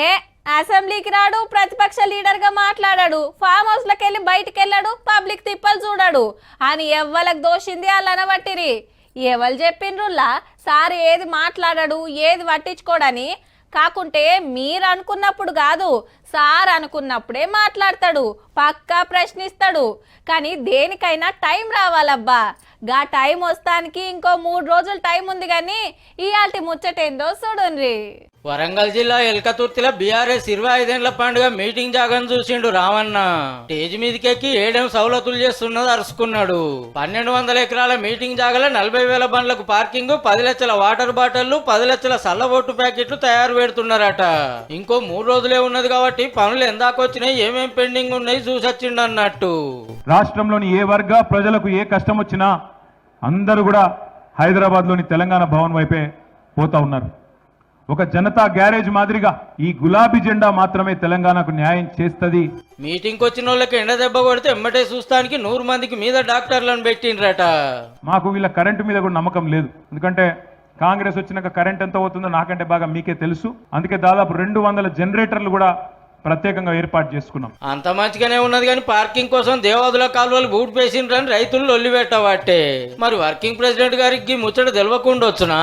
ఏ అసెంబ్లీకి రాడు, ప్రతిపక్ష లీడర్ గా మాట్లాడాడు, ఫామ్ హౌస్ లకి వెళ్ళి బయటికి వెళ్ళాడు, పబ్లిక్ తిప్పలు చూడాడు అని ఎవ్వలకు దోషింది వాళ్ళు అనబట్టిరి. ఎవరు చెప్పిండ్రుల్లా సార్ ఏది మాట్లాడాడు ఏది పట్టించుకోడని? కాకుంటే మీరు అనుకున్నప్పుడు కాదు, సార్ అనుకున్నప్పుడే మాట్లాడతాడు, పక్కా ప్రశ్నిస్తాడు. కానీ దేనికైనా టైం రావాలబ్బా. గా టైం వస్తానికి ఇంకో 3 రోజులు టైం ఉంది, కానీ ఇయాల్టి ముచ్చటేందో చూడండి. వరంగల్ జిల్లా ఎల్కతుర్తిలో బీఆర్ఎస్ 25 పండుగ మీటింగ్ జాగని చూసిండు రామన్న. స్టేజ్ మీదకెక్కి ఏడేం సౌలతులు చేస్తున్నది అరుచుకున్నాడు. 1200 ఎకరాల మీటింగ్ జాగలో 40,000 బండ్లకు పార్కింగ్, 10 లక్షల వాటర్ బాటిళ్లు, 10 లక్షల సల్ల ఓటు ప్యాకెట్లు తయారు పెడుతున్నారట. ఇంకో 3 రోజులే ఉన్నది కాబట్టి పనులు ఎందాకొచ్చినాయి, ఏమేం పెండింగ్ ఉన్నాయి చూసొచ్చిండు అన్నట్టు. రాష్ట్రంలోని ఏ వర్గ ప్రజలకు ఏ కష్టం వచ్చినా అందరూ కూడా హైదరాబాద్లోని తెలంగాణ భవన్ వైపే పోతా ఉన్నారు. ఒక జనతా గ్యారేజ్ మాదిరిగా ఈ గులాబీ జెండా మాత్రమే తెలంగాణకు న్యాయం చేస్తుంది. మీటింగ్ వచ్చిన వాళ్ళకి ఎండ దెబ్బ కొడితే ఎమ్మటే చూస్తానికి 100 మందికి మీద డాక్టర్లను పెట్టిండ్రట. మాకు వీళ్ళ కరెంటు మీద కూడా నమ్మకం లేదు, ఎందుకంటే కాంగ్రెస్ వచ్చినాక కరెంట్ ఎంత అవుతుందో నాకంటే బాగా మీకే తెలుసు. అందుకే దాదాపు 200 జనరేటర్లు కూడా ప్రత్యేకంగా ఏర్పాటు చేసుకున్నాం. అంత మంచిగానే ఉన్నది కానీ పార్కింగ్ కోసం దేవాదుల కాలువలు బూట్ పేసిండ్రని రైతులు లొల్లి పెట్టబట్టే. మరి వర్కింగ్ ప్రెసిడెంట్ గారికి ముచ్చట తెలియకుండా వచ్చునా?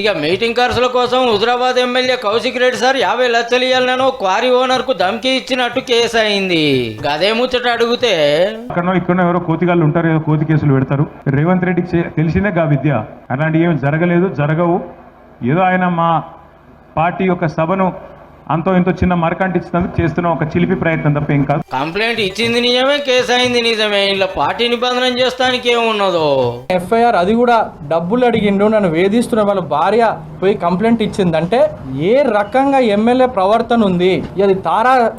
ఇక మీటింగ్ ఖర్చుల కోసం హుజరాబాద్ ఎమ్మెల్యే కౌశిక్ రెడ్డి సార్ 50 లక్షలు ఇవ్వాలనో క్వారీ ఓనర్ కు ధమ్కి ఇచ్చినట్టు కేసు అయింది. గదే ముచ్చట అడిగితే ఇక్కడ ఎవరో కోతిగాళ్ళు ఉంటారు, ఏదో కోతి కేసులు పెడతారు. రేవంత్ రెడ్డికి తెలిసిందే గా విద్య, అలాంటి ఏమి జరగలేదు, జరగవు. ఏదో ఆయన మా పార్టీ యొక్క సభను అంతో ఇంతో చిన్న మరకంటించినందుకు చేస్తున్న ఒక చిలిపి ప్రయత్నం తప్ప ఏం కాదు. కంప్లైంట్ ఇచ్చింది నిజమే, కేసు అయింది నిజమే. ఇలా పార్టీ నిబంధన చేస్తానికి ఏమున్నదో. ఎఫ్ఐఆర్ అది కూడా డబ్బులు అడిగిండు, నన్ను వేధిస్తున్న వాళ్ళ భార్య పోయి కంప్లైంట్ ఇచ్చిందంటే ఏ రకంగా ఎమ్మెల్యే ప్రవర్తన ఉంది. అది తారా